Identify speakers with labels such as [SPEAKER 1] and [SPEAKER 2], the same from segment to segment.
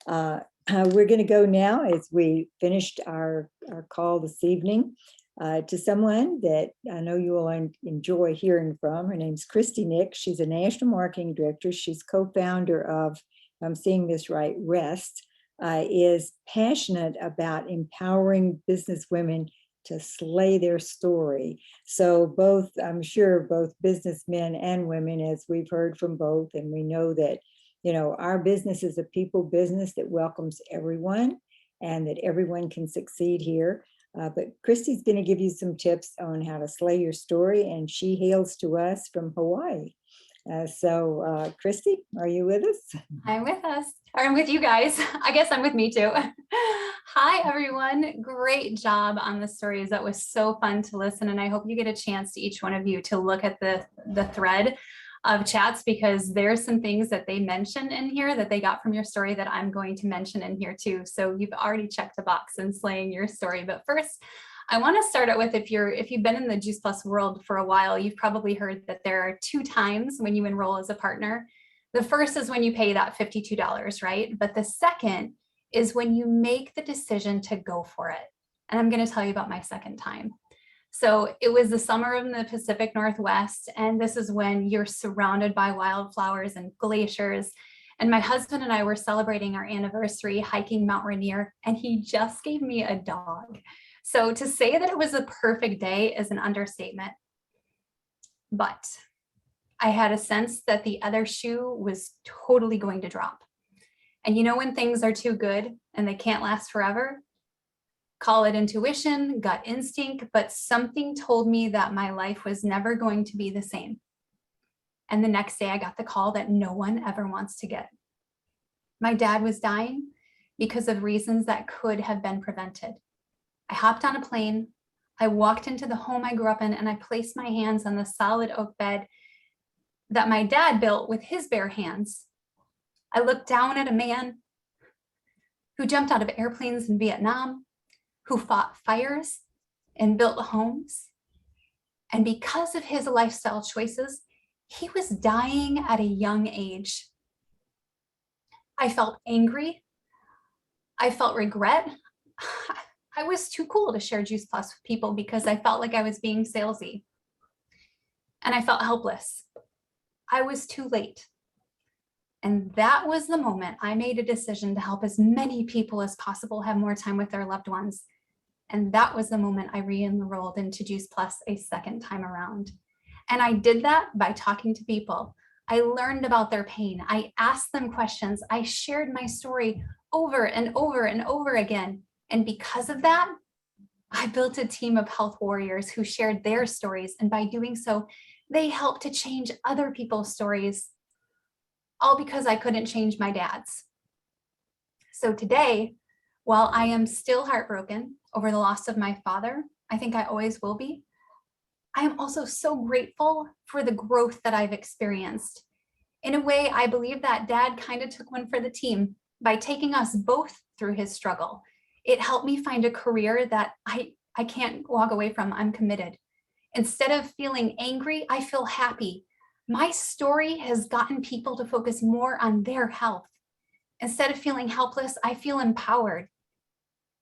[SPEAKER 1] We're going to go now, as we finished our call this evening, to someone that I know you will enjoy hearing from. Her name's Christie Nix. She's a national marketing director. She's co-founder of, if I'm seeing this right, rRest, is passionate about empowering business women to slay their story. So both, I'm sure both businessmen and women, as we've heard from both, and we know that, you know, our business is a people business that welcomes everyone and that everyone can succeed here. But Christie's going to give you some tips on how to slay your story, and she hails to us from Hawaii. Christie, are you with us?
[SPEAKER 2] I'm with us, or I'm with you guys. I guess I'm with me too. Hi, everyone. Great job on the stories. That was so fun to listen. And I hope you get a chance to each one of you to look at the thread of chats, because there's some things that they mention in here that they got from your story that I'm going to mention in here too. So you've already checked the box in slaying your story. But first, I want to start out with, if you've been in the Juice Plus world for a while, you've probably heard that there are 2 times when you enroll as a partner. The first is when you pay that $52, right? But the second is when you make the decision to go for it. And I'm going to tell you about my second time. So it was the summer in the Pacific Northwest, and this is when you're surrounded by wildflowers and glaciers. And my husband and I were celebrating our anniversary hiking Mount Rainier, and he just gave me a dog. So to say that it was a perfect day is an understatement. But I had a sense that the other shoe was totally going to drop. And you know when things are too good and they can't last forever? Call it intuition, gut instinct, but something told me that my life was never going to be the same. And the next day I got the call that no one ever wants to get. My dad was dying because of reasons that could have been prevented. I hopped on a plane, I walked into the home I grew up in, and I placed my hands on the solid oak bed that my dad built with his bare hands. I looked down at a man who jumped out of airplanes in Vietnam, who fought fires and built homes. And because of his lifestyle choices, he was dying at a young age. I felt angry. I felt regret. I was too cool to share Juice Plus with people because I felt like I was being salesy. And I felt helpless. I was too late. And that was the moment I made a decision to help as many people as possible have more time with their loved ones. And that was the moment I re-enrolled into Juice Plus a second time around. And I did that by talking to people. I learned about their pain. I asked them questions. I shared my story over and over and over again. And because of that, I built a team of health warriors who shared their stories. And by doing so, they helped to change other people's stories, all because I couldn't change my dad's. So today, while I am still heartbroken over the loss of my father, I think I always will be, I am also so grateful for the growth that I've experienced. In a way, I believe that Dad kind of took one for the team by taking us both through his struggle. It helped me find a career that I can't walk away from. I'm committed. Instead of feeling angry, I feel happy. My story has gotten people to focus more on their health. Instead of feeling helpless, I feel empowered.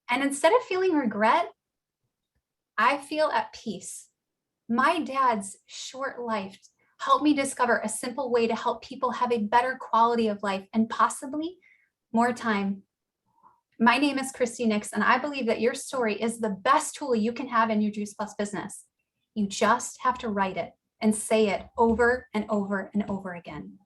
[SPEAKER 2] And instead of feeling regret, I feel at peace. My dad's short life helped me discover a simple way to help people have a better quality of life and possibly more time. My name is Christie Nix, and I believe that your story is the best tool you can have in your Juice Plus business. You just have to write it and say it over and over and over again.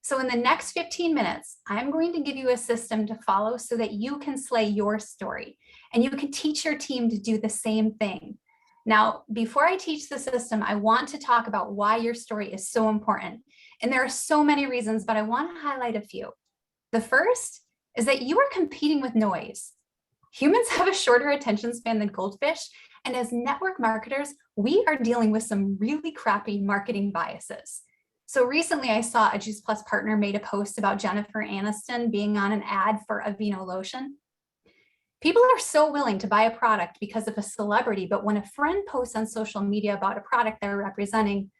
[SPEAKER 2] So in the next 15 minutes, I'm going to give you a system to follow so that you can slay your story and you can teach your team to do the same thing. Now, before I teach the system, I want to talk about why your story is so important. And there are so many reasons, but I want to highlight a few. The first is that you are competing with noise. Humans have a shorter attention span than goldfish. And as network marketers, we are dealing with some really crappy marketing biases. So recently I saw a Juice Plus partner made a post about Jennifer Aniston being on an ad for Aveeno lotion. People are so willing to buy a product because of a celebrity, but when a friend posts on social media about a product they're representing,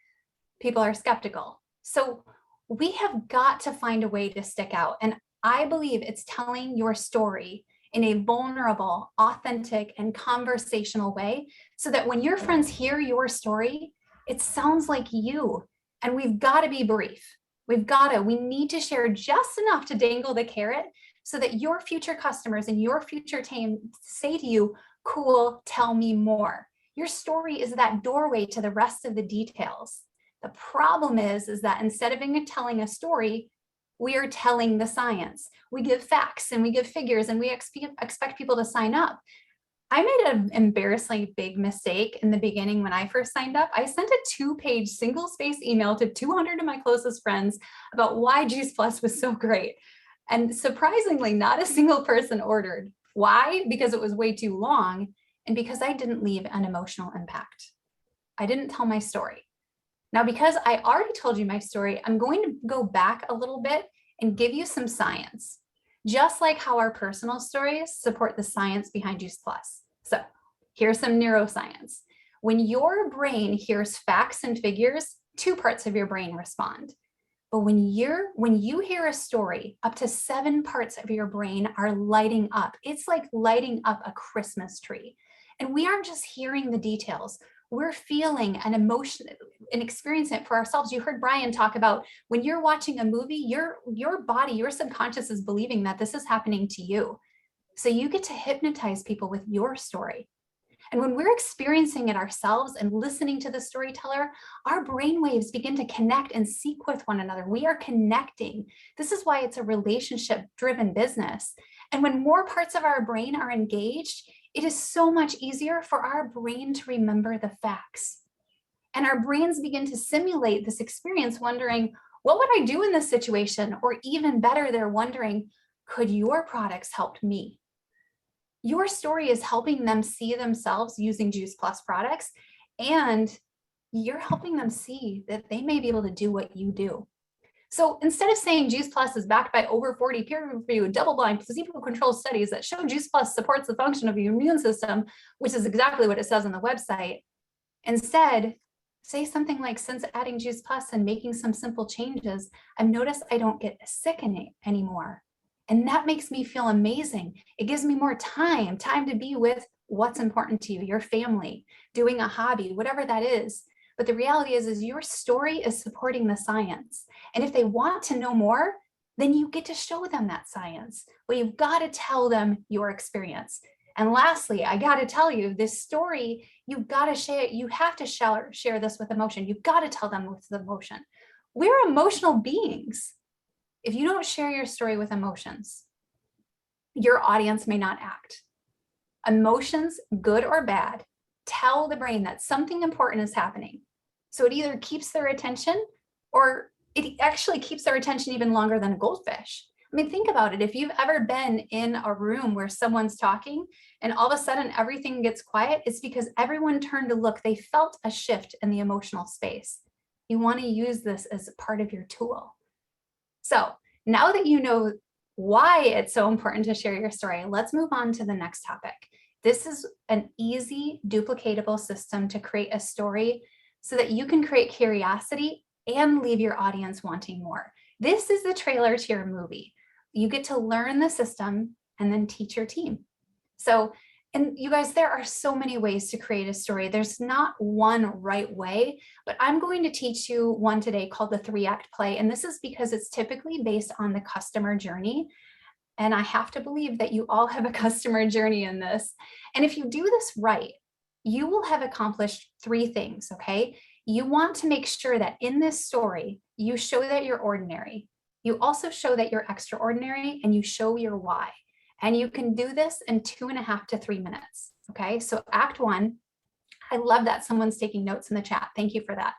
[SPEAKER 2] people are skeptical. So we have got to find a way to stick out. And I believe it's telling your story in a vulnerable, authentic, and conversational way so that when your friends hear your story, it sounds like you. And we've got to be brief. We need to share just enough to dangle the carrot so that your future customers and your future team say to you, cool, tell me more. Your story is that doorway to the rest of the details. The problem is that instead of telling a story, we are telling the science. We give facts and we give figures and we expect people to sign up. I made an embarrassingly big mistake in the beginning when I first signed up. I sent a 2-page single-space email to 200 of my closest friends about why Juice Plus was so great. And surprisingly, not a single person ordered. Why? Because it was way too long and because I didn't leave an emotional impact. I didn't tell my story. Now, because I already told you my story, I'm going to go back a little bit and give you some science, just like how our personal stories support the science behind Juice Plus. So here's some neuroscience. When your brain hears facts and figures, 2 parts of your brain respond. But when you hear a story, up to 7 parts of your brain are lighting up. It's like lighting up a Christmas tree. And we aren't just hearing the details. We're feeling an emotion and experiencing it for ourselves. You heard Brian talk about when you're watching a movie, your body, your subconscious is believing that this is happening to you. So you get to hypnotize people with your story. And when we're experiencing it ourselves and listening to the storyteller, our brainwaves begin to connect and sync with one another. We are connecting. This is why it's a relationship-driven business. And when more parts of our brain are engaged, it is so much easier for our brain to remember the facts. And our brains begin to simulate this experience, wondering, what would I do in this situation? Or even better, they're wondering, could your products help me? Your story is helping them see themselves using Juice Plus products, and you're helping them see that they may be able to do what you do. So instead of saying Juice Plus is backed by over 40 peer-reviewed, double-blind, placebo-controlled studies that show Juice Plus supports the function of your immune system, which is exactly what it says on the website, instead, say something like, since adding Juice Plus and making some simple changes, I've noticed I don't get sick anymore. And that makes me feel amazing. It gives me more time to be with what's important to you, your family, doing a hobby, whatever that is. But the reality is your story is supporting the science. And if they want to know more, then you get to show them that science. But you've got to tell them your experience. And lastly, I got to tell you, this story, you've got to share, you have to share this with emotion. You've got to tell them with emotion. We're emotional beings. If you don't share your story with emotions, your audience may not act. Emotions, good or bad, tell the brain that something important is happening. So it either keeps their attention or it actually keeps their attention even longer than a goldfish. I mean, think about it. If you've ever been in a room where someone's talking and all of a sudden everything gets quiet, it's because everyone turned to look. They felt a shift in the emotional space. You want to use this as a part of your tool. So now that you know why it's so important to share your story, let's move on to the next topic. This is an easy, duplicatable system to create a story so that you can create curiosity and leave your audience wanting more. This is the trailer to your movie. You get to learn the system and then teach your team. So, and you guys, there are so many ways to create a story. There's not one right way, but I'm going to teach you one today called the 3-act play. And this is because it's typically based on the customer journey. And I have to believe that you all have a customer journey in this. And if you do this right, you will have accomplished 3 things, okay? You want to make sure that in this story, you show that you're ordinary. You also show that you're extraordinary, and you show your why. And you can do this in 2.5 to 3 minutes, okay? So Act 1, I love that someone's taking notes in the chat. Thank you for that.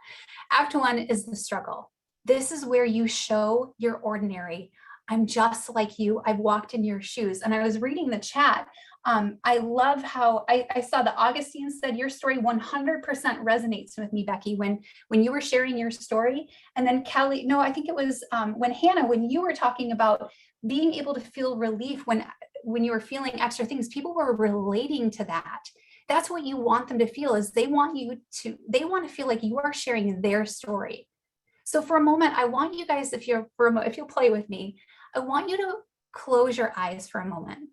[SPEAKER 2] Act 1 is the struggle. This is where you show you're ordinary. I'm just like you. I've walked in your shoes. And I was reading the chat. I love how I saw that Augustine said your story 100% resonates with me, Becky, when you were sharing your story. And then Kelly, no, I think it was when Hannah, when you were talking about being able to feel relief when you were feeling extra things, people were relating to that. That's what you want them to feel, is they want to feel like you are sharing their story. So for a moment, I want you guys, if you'll play with me, I want you to close your eyes for a moment.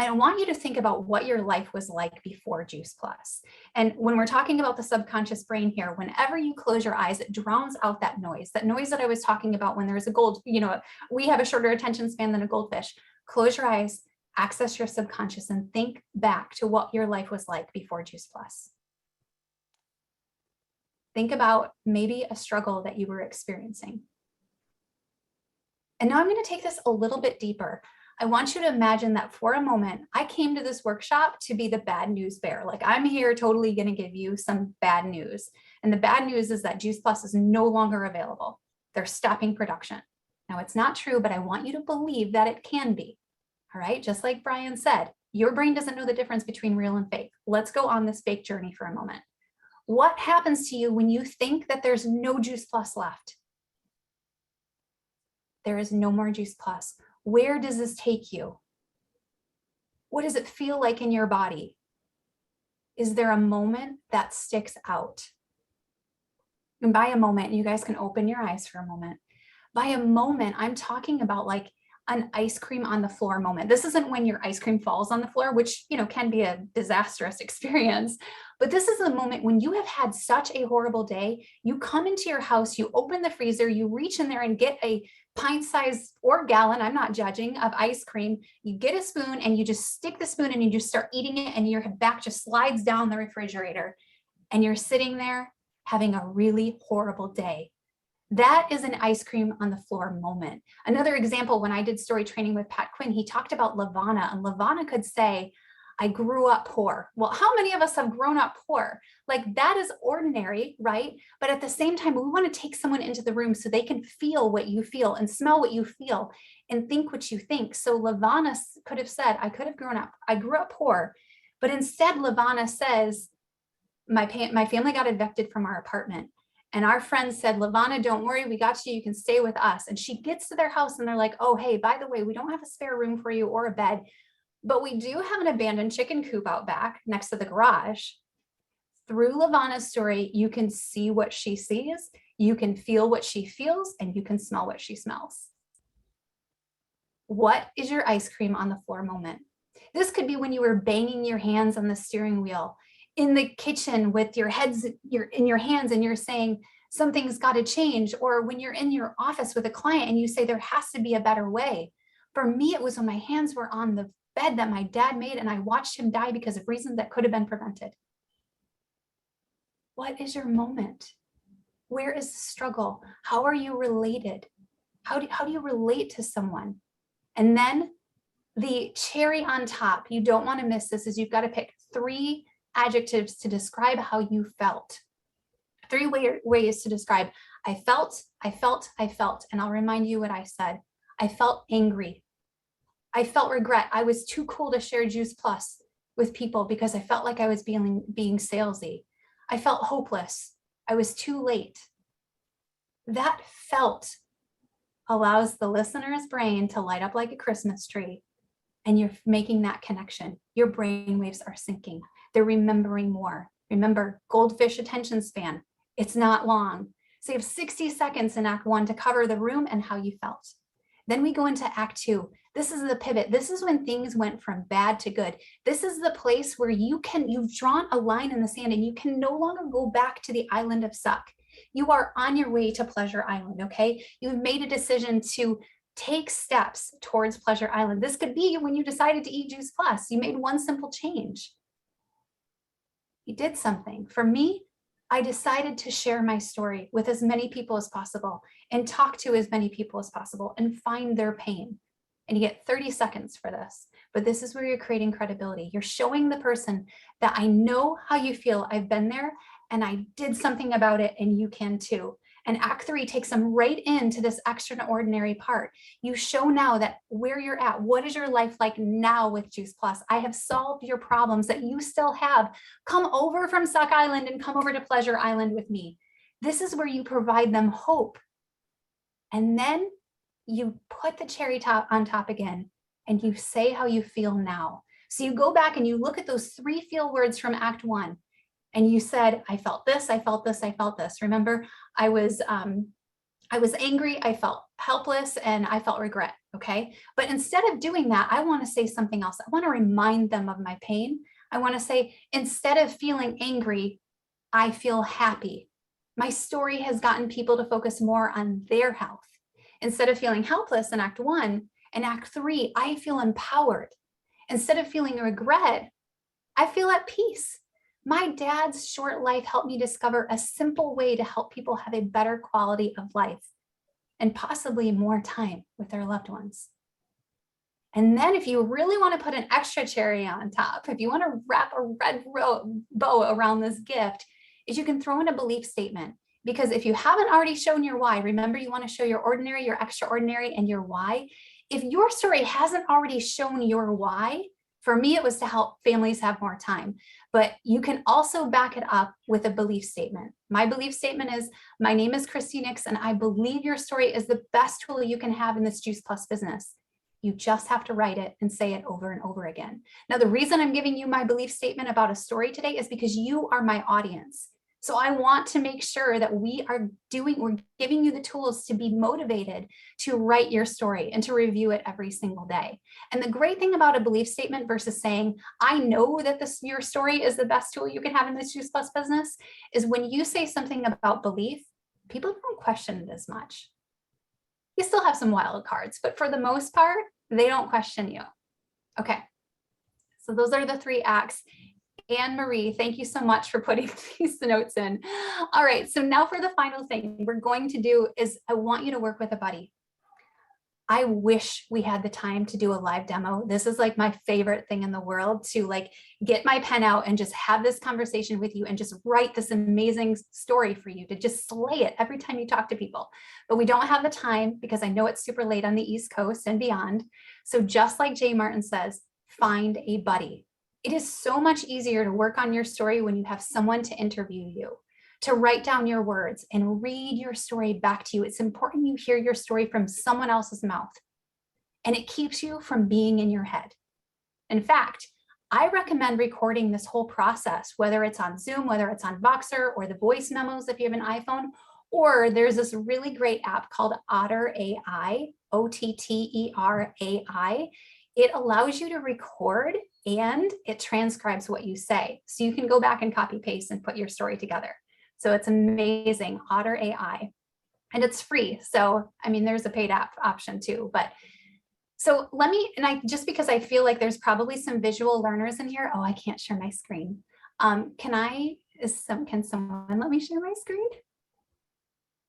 [SPEAKER 2] I want you to think about what your life was like before Juice Plus. And when we're talking about the subconscious brain here, whenever you close your eyes, it drowns out that noise that I was talking about when there's a we have a shorter attention span than a goldfish. Close your eyes, access your subconscious, and think back to what your life was like before Juice Plus. Think about maybe a struggle that you were experiencing. And now I'm going to take this a little bit deeper. I want you to imagine that for a moment, I came to this workshop to be the bad news bear. Like, I'm here totally going to give you some bad news. And the bad news is that Juice Plus is no longer available. They're stopping production. Now, it's not true, but I want you to believe that it can be. All right. Just like Brian said, your brain doesn't know the difference between real and fake. Let's go on this fake journey for a moment. What happens to you when you think that there's no Juice Plus left? There is no more Juice Plus. Where does this take you? What does it feel like in your body? Is there a moment that sticks out? And by a moment, you guys can open your eyes for a moment. By a moment, I'm talking about like an ice cream on the floor moment. This isn't when your ice cream falls on the floor, which, can be a disastrous experience. But this is a moment when you have had such a horrible day. You come into your house, you open the freezer, you reach in there and get a pint size or gallon, I'm not judging, of ice cream. You get a spoon and you just stick the spoon and you just start eating it, and your back just slides down the refrigerator, and you're sitting there having a really horrible day. That is an ice cream on the floor moment. Another example, when I did story training with Pat Quinn, he talked about Lavana, and Lavana could say, I grew up poor. Well, how many of us have grown up poor? Like, that is ordinary, right? But at the same time, we want to take someone into the room so they can feel what you feel and smell what you feel and think what you think. So Lavana could have said, I grew up poor, but instead Lavana says, my family got evicted from our apartment. And our friend said, Lavana, don't worry, we got you. You can stay with us. And she gets to their house and they're like, oh, hey, by the way, we don't have a spare room for you or a bed, but we do have an abandoned chicken coop out back next to the garage. Through Lavana's story, you can see what she sees, you can feel what she feels, and you can smell what she smells. What is your ice cream on the floor moment? This could be when you were banging your hands on the steering wheel, in the kitchen with your heads in your hands and you're saying something's got to change, or when you're in your office with a client and you say there has to be a better way. For me, it was when my hands were on the bed that my dad made and I watched him die because of reasons that could have been prevented. What is your moment? Where is the struggle? How are you related? How do you relate to someone? And then the cherry on top, you don't want to miss this, is you've got to pick 3 adjectives to describe how you felt. 3 ways to describe. I felt. And I'll remind you what I said. I felt angry. I felt regret. I was too cool to share Juice Plus with people because I felt like I was being salesy. I felt hopeless. I was too late. That felt allows the listener's brain to light up like a Christmas tree, and you're making that connection. Your brain waves are syncing. They're remembering more. Remember, goldfish attention span, it's not long. So you have 60 seconds in Act 1 to cover the room and how you felt. Then we go into Act 2. This is the pivot. This is when things went from bad to good. This is the place where you've drawn a line in the sand and you can no longer go back to the island of suck. You are on your way to Pleasure Island, okay? You've made a decision to take steps towards Pleasure Island. This could be when you decided to eat Juice Plus. You made one simple change. You did something. For me, I decided to share my story with as many people as possible and talk to as many people as possible and find their pain. And you get 30 seconds for this. But this is where you're creating credibility. You're showing the person that I know how you feel. I've been there and I did something about it and you can too. And Act 3 takes them right into this extraordinary part. You show now that where you're at, what is your life like now with Juice Plus? I have solved your problems that you still have. Come over from Suck Island and come over to Pleasure Island with me. This is where you provide them hope. And then you put the cherry top on top again and you say how you feel now. So you go back and you look at those 3 feel words from Act 1. And you said, I felt this, I felt this, I felt this. Remember, I was angry, I felt helpless, and I felt regret. Okay. But instead of doing that, I want to say something else. I want to remind them of my pain. I want to say, instead of feeling angry, I feel happy. My story has gotten people to focus more on their health. Instead of feeling helpless in Act 1, in Act 3, I feel empowered. Instead of feeling regret, I feel at peace. My dad's short life helped me discover a simple way to help people have a better quality of life and possibly more time with their loved ones. And then if you really want to put an extra cherry on top, if you want to wrap a red bow around this gift, is you can throw in a belief statement. Because if you haven't already shown your why, remember you want to show your ordinary, your extraordinary, and your why. If your story hasn't already shown your why, for me, it was to help families have more time, but you can also back it up with a belief statement. My belief statement is, my name is Christie Nix, and I believe your story is the best tool you can have in this Juice Plus business. You just have to write it and say it over and over again. Now, the reason I'm giving you my belief statement about a story today is because you are my audience. So I want to make sure that we're giving you the tools to be motivated to write your story and to review it every single day. And the great thing about a belief statement versus saying, I know that your story is the best tool you can have in this Juice Plus business, is when you say something about belief, people don't question it as much. You still have some wild cards, but for the most part, they don't question you. Okay, so those are the 3 acts. Anne Marie, thank you so much for putting these notes in. All right, so now for the final thing we're going to do is I want you to work with a buddy. I wish we had the time to do a live demo. This is like my favorite thing in the world, to like get my pen out and just have this conversation with you and just write this amazing story for you to just slay it every time you talk to people. But we don't have the time because I know it's super late on the East Coast and beyond. So just like Jay Martin says, find a buddy. It is so much easier to work on your story when you have someone to interview you, to write down your words and read your story back to you. It's important you hear your story from someone else's mouth, and it keeps you from being in your head. In fact, I recommend recording this whole process, whether it's on Zoom, whether it's on Voxer, or the voice memos if you have an iPhone, or there's this really great app called Otter AI, OTTERAI. It allows you to record and it transcribes what you say. So you can go back and copy paste and put your story together. So it's amazing, Otter AI, and it's free. So, I mean, there's a paid app option too, but so just because I feel like there's probably some visual learners in here. Oh, I can't share my screen. Can someone let me share my screen?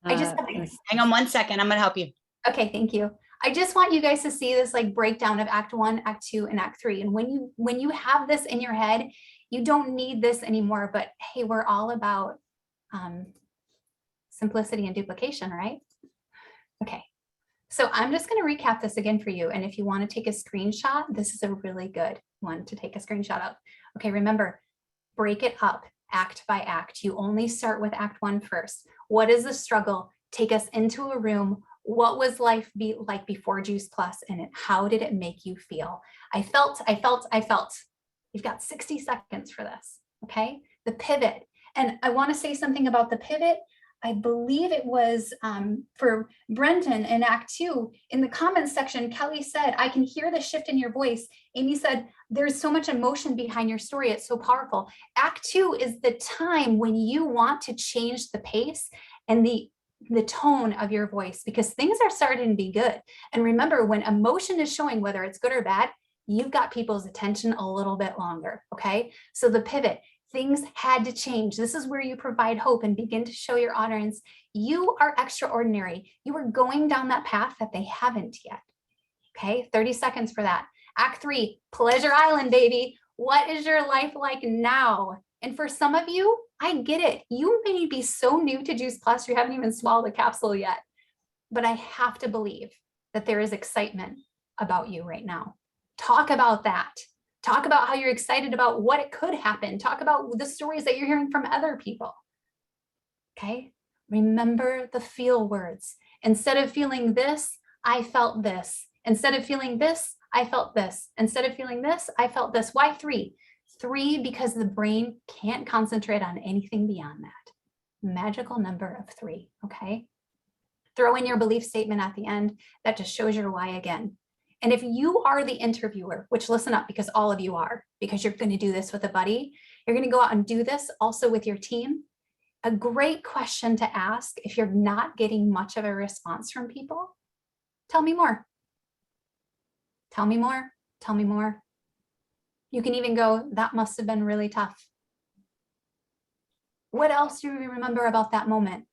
[SPEAKER 3] Hang on 1 second. I'm going to help you.
[SPEAKER 2] Okay, thank you. I just want you guys to see this like breakdown of Act 1, Act 2, and Act 3. And when you have this in your head, you don't need this anymore. But hey, we're all about simplicity and duplication, right? Okay, so I'm just going to recap this again for you. And if you want to take a screenshot, this is a really good one to take a screenshot of. Okay, remember, break it up act by act. You only start with Act 1 first. What is the struggle? Take us into a room. What was life be like before Juice Plus, and how did it make you feel? I felt. You've got 60 seconds for this, okay? The pivot. And I want to say something about the pivot. I believe it was for Brenton in Act 2. In the comments section, Kelly said, I can hear the shift in your voice. Amy said, there's so much emotion behind your story. It's so powerful. Act 2 is the time when you want to change the pace and the tone of your voice, because things are starting to be good. And remember, when emotion is showing, whether it's good or bad, you've got people's attention a little bit longer, okay? So the pivot, things had to change. This is where you provide hope and begin to show your audience you are extraordinary. You are going down that path that they haven't yet, okay? 30 seconds for that. Act 3, Pleasure Island, baby. What is your life like now? And for some of you, I get it. You may be so new to Juice Plus, you haven't even swallowed the capsule yet. But I have to believe that there is excitement about you right now. Talk about that. Talk about how you're excited about what it could happen. Talk about the stories that you're hearing from other people. Okay? Remember the feel words. Instead of feeling this, I felt this. Instead of feeling this, I felt this. Instead of feeling this, I felt this. Why 3? 3, because the brain can't concentrate on anything beyond that. Magical number of 3, okay? Throw in your belief statement at the end. That just shows your why again. And if you are the interviewer, which listen up, because all of you are, because you're going to do this with a buddy, you're going to go out and do this also with your team. A great question to ask if you're not getting much of a response from people, tell me more. Tell me more. Tell me more. You can even go, that must have been really tough. What else do you remember about that moment?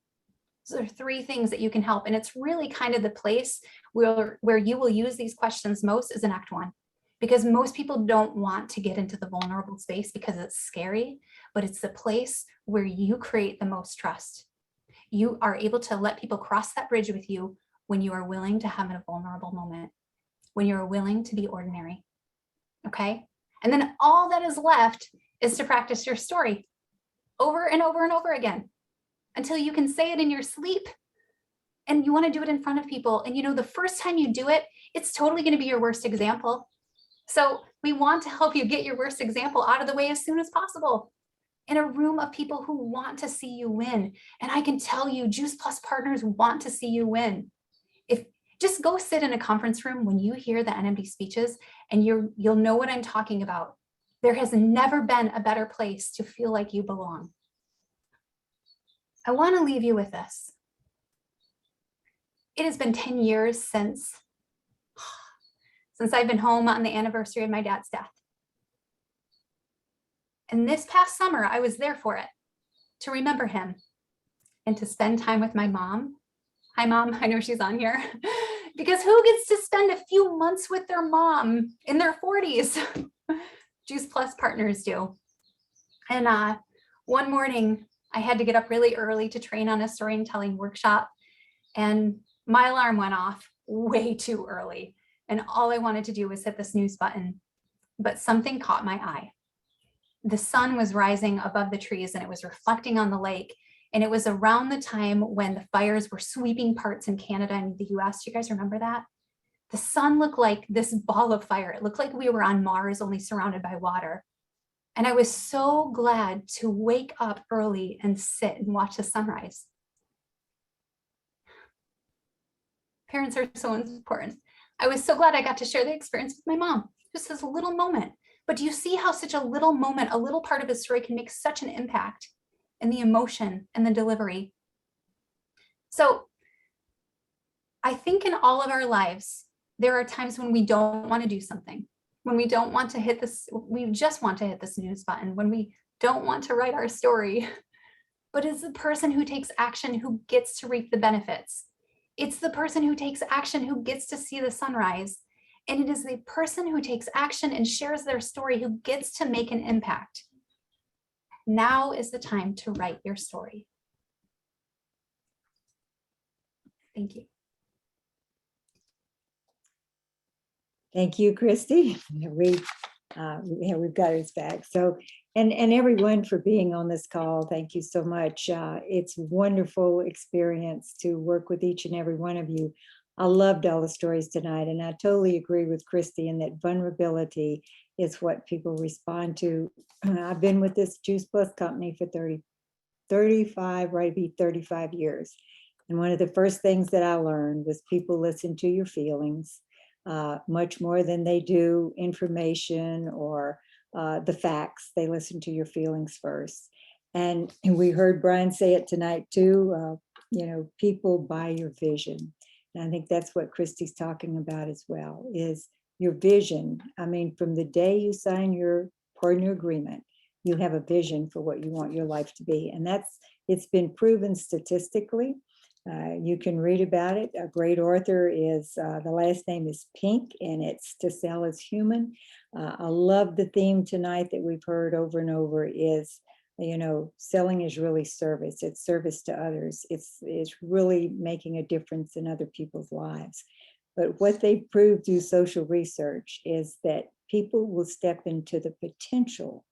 [SPEAKER 2] So there are 3 things that you can help. And it's really kind of the place where you will use these questions most is in Act 1. Because most people don't want to get into the vulnerable space because it's scary, but it's the place where you create the most trust. You are able to let people cross that bridge with you when you are willing to have a vulnerable moment, when you're willing to be ordinary. Okay? And then all that is left is to practice your story over and over and over again until you can say it in your sleep. And you want to do it in front of people. And you know, the first time you do it, it's totally going to be your worst example. So we want to help you get your worst example out of the way as soon as possible in a room of people who want to see you win. And I can tell you, Juice Plus partners want to see you win. If just go sit in a conference room when you hear the NMD speeches and you'll know what I'm talking about. There has never been a better place to feel like you belong. I want to leave you with this. It has been 10 years since I've been home on the anniversary of my dad's death. And this past summer, I was there for it, to remember him and to spend time with my mom. Hi, Mom. I know she's on here. Because who gets to spend a few months with their mom in their 40s? Juice Plus partners do. And one morning, I had to get up really early to train on a storytelling workshop. And my alarm went off way too early. And all I wanted to do was hit the snooze button, but something caught my eye. The sun was rising above the trees and it was reflecting on the lake. And it was around the time when the fires were sweeping parts in Canada and the US. Do you guys remember that? The sun looked like this ball of fire. It looked like we were on Mars, only surrounded by water. And I was so glad to wake up early and sit and watch the sunrise. Parents are so important. I was so glad I got to share the experience with my mom. Just this little moment. But do you see how such a little moment, a little part of a story can make such an impact in the emotion and the delivery? So I think in all of our lives, there are times when we don't want to do something, when we don't want to hit this, we just want to hit the snooze button, when we don't want to write our story. But it's the person who takes action who gets to reap the benefits. It's the person who takes action who gets to see the sunrise. And it is the person who takes action and shares their story who gets to make an impact. Now is the time to write your story. Thank you.
[SPEAKER 1] Thank you, Christy. We've got his back. So, and everyone for being on this call. Thank you so much. It's a wonderful experience to work with each and every one of you. I loved all the stories tonight, and I totally agree with Christy in that vulnerability is what people respond to. I've been with this Juice Plus company for 35 years. And one of the first things that I learned was people listen to your feelings much more than they do information or the facts. They listen to your feelings first. And we heard Brian say it tonight too, people buy your vision. And I think that's what Christy's talking about as well, is your vision. I mean, from the day you sign your partner agreement, you have a vision for what you want your life to be. And it's been proven statistically. You can read about it. A great author is, the last name is Pink, and it's To Sell is Human. I love the theme tonight that we've heard over and over is, selling is really service. It's service to others. It's really making a difference in other people's lives. But what they proved through social research is that people will step into the potential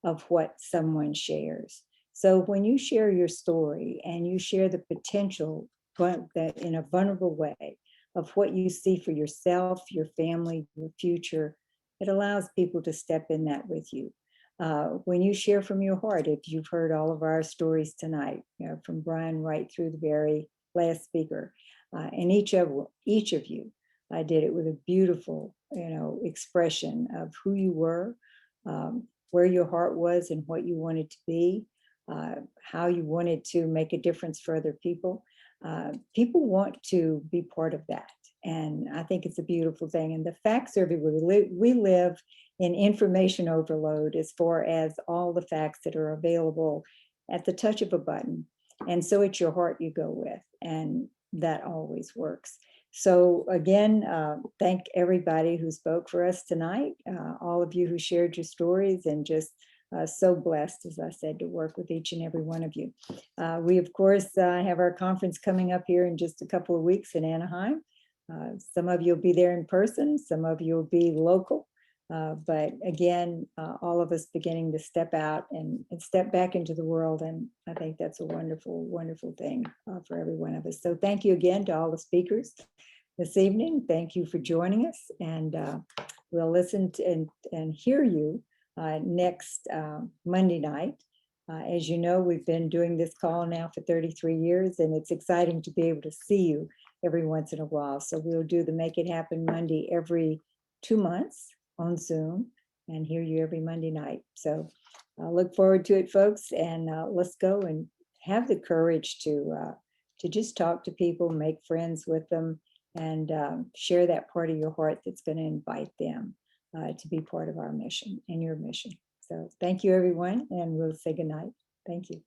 [SPEAKER 1] of what someone shares. So when you share your story and you share the potential that in a vulnerable way of what you see for yourself, your family, your future, it allows people to step in that with you. When you share from your heart, if you've heard all of our stories tonight, from Brian right through the very last speaker, and each of you, did it with a beautiful, expression of who you were, where your heart was and what you wanted to be, how you wanted to make a difference for other people. People want to be part of that. And I think it's a beautiful thing. And the facts are everywhere. We live in information overload as far as all the facts that are available at the touch of a button. And so it's your heart you go with. And that always works. So again, thank everybody who spoke for us tonight, all of you who shared your stories, and just so blessed, as I said, to work with each and every one of you. We, of course, have our conference coming up here in just a couple of weeks in Anaheim. Some of you will be there in person, some of you will be local. But again, all of us beginning to step out and step back into the world. And I think that's a wonderful, wonderful thing for every one of us. So thank you again to all the speakers this evening. Thank you for joining us. And we'll listen to and hear you next Monday night. As you know, we've been doing this call now for 33 years, and it's exciting to be able to see you every once in a while. So we'll do the Make It Happen Monday every 2 months on Zoom, and hear you every Monday night. So I look forward to it, folks, and let's go and have the courage to just talk to people, make friends with them, and share that part of your heart that's going to invite them to be part of our mission and your mission. So thank you, everyone, and we'll say goodnight. Thank you.